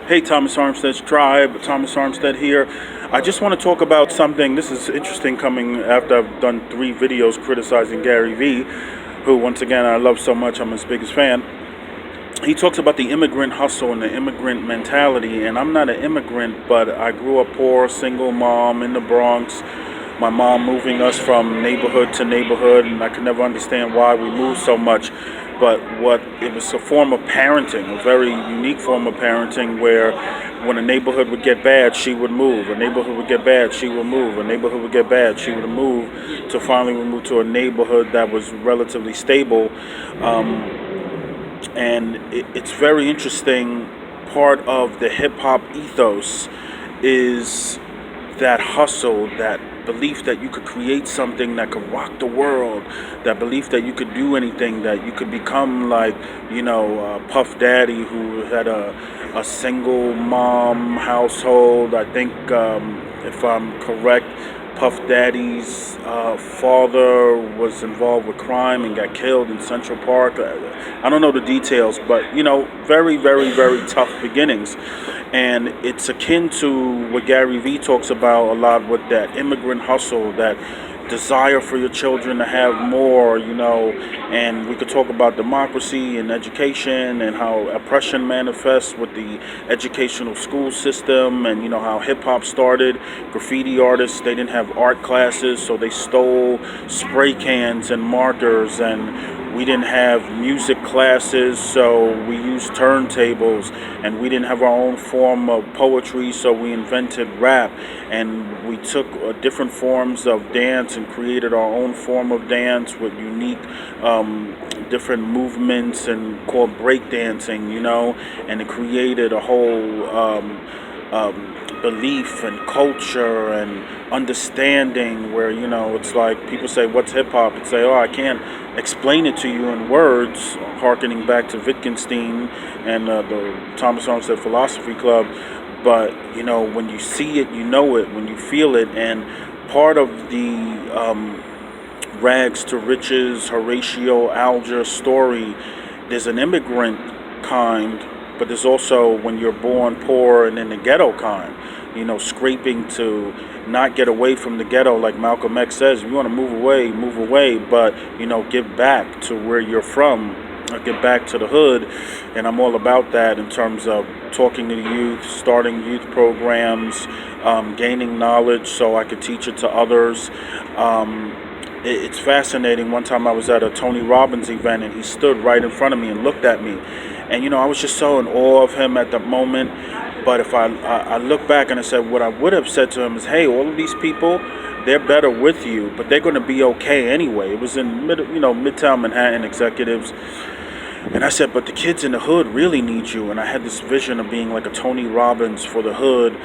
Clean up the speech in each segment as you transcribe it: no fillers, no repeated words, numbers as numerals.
Hey, Thomas Armstead's tribe, Thomas Armstead here. I just want to talk about something. This is interesting coming after I've done 3 videos criticizing Gary Vee, who, once again, I love so much. I'm his biggest fan. He talks about the immigrant hustle and the immigrant mentality, and I'm not an immigrant, but I grew up poor, single mom in the Bronx. My mom moving us from neighborhood to neighborhood, and I could never understand why we moved so much. But it was a form of parenting, a very unique form of parenting, where when a neighborhood would get bad, she would move. A neighborhood would get bad, she would move. A neighborhood would get bad, she would move. So finally, we moved to a neighborhood that was relatively stable. And it's very interesting. Part of the hip hop ethos is that hustle, that belief that you could create something that could rock the world, that belief that you could do anything, that you could become like, Puff Daddy, who had a single mom household. I think, if I'm correct, Puff Daddy's father was involved with crime and got killed in Central Park. I don't know the details, but very, very, very tough beginnings. And it's akin to what Gary Vee talks about a lot, with that immigrant hustle, that desire for your children to have more, and we could talk about democracy and education and how oppression manifests with the educational school system, and how hip-hop started. Graffiti artists, they didn't have art classes, so they stole spray cans and markers, and we didn't have music classes, so we used turntables, and we didn't have our own form of poetry, so we invented rap, and we took different forms of dance and created our own form of dance with unique different movements, and called breakdancing, and it created a whole belief and culture and understanding where, it's like people say, what's hip-hop? And say, oh, I can't explain it to you in words, hearkening back to Wittgenstein and the Thomas Armstead Philosophy Club. But, when you see it, you know it, when you feel it. And part of the rags to riches, Horatio Alger story, there's an immigrant kind, but there's also when you're born poor and in the ghetto kind, scraping to not get away from the ghetto. Like Malcolm X says, if you want to move away, but, give back to where you're from, get back to the hood. And I'm all about that in terms of talking to the youth, starting youth programs, gaining knowledge so I could teach it to others. It's fascinating. One time I was at a Tony Robbins event, and he stood right in front of me and looked at me. And, I was just so in awe of him at the moment. But if I look back and I said, what I would have said to him is, hey, all of these people, they're better with you, but they're going to be okay anyway. It was in Midtown Manhattan executives. And I said, but the kids in the hood really need you. And I had this vision of being like a Tony Robbins for the hood,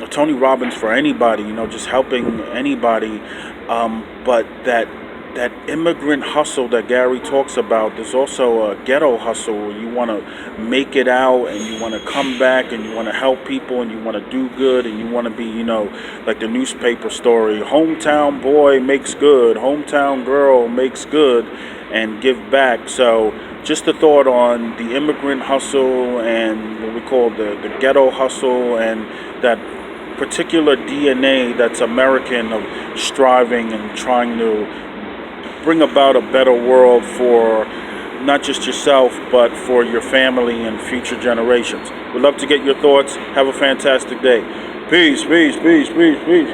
a Tony Robbins for anybody, just helping anybody. But that immigrant hustle that Gary talks about, there's also a ghetto hustle where you want to make it out, and you want to come back, and you want to help people, and you want to do good, and you want to be, like the newspaper story, hometown boy makes good, hometown girl makes good, and give back. So just a thought on the immigrant hustle and what we call the ghetto hustle, and that particular DNA that's American, of striving and trying to bring about a better world for not just yourself, but for your family and future generations. We'd love to get your thoughts. Have a fantastic day. Peace, peace, peace, peace, peace.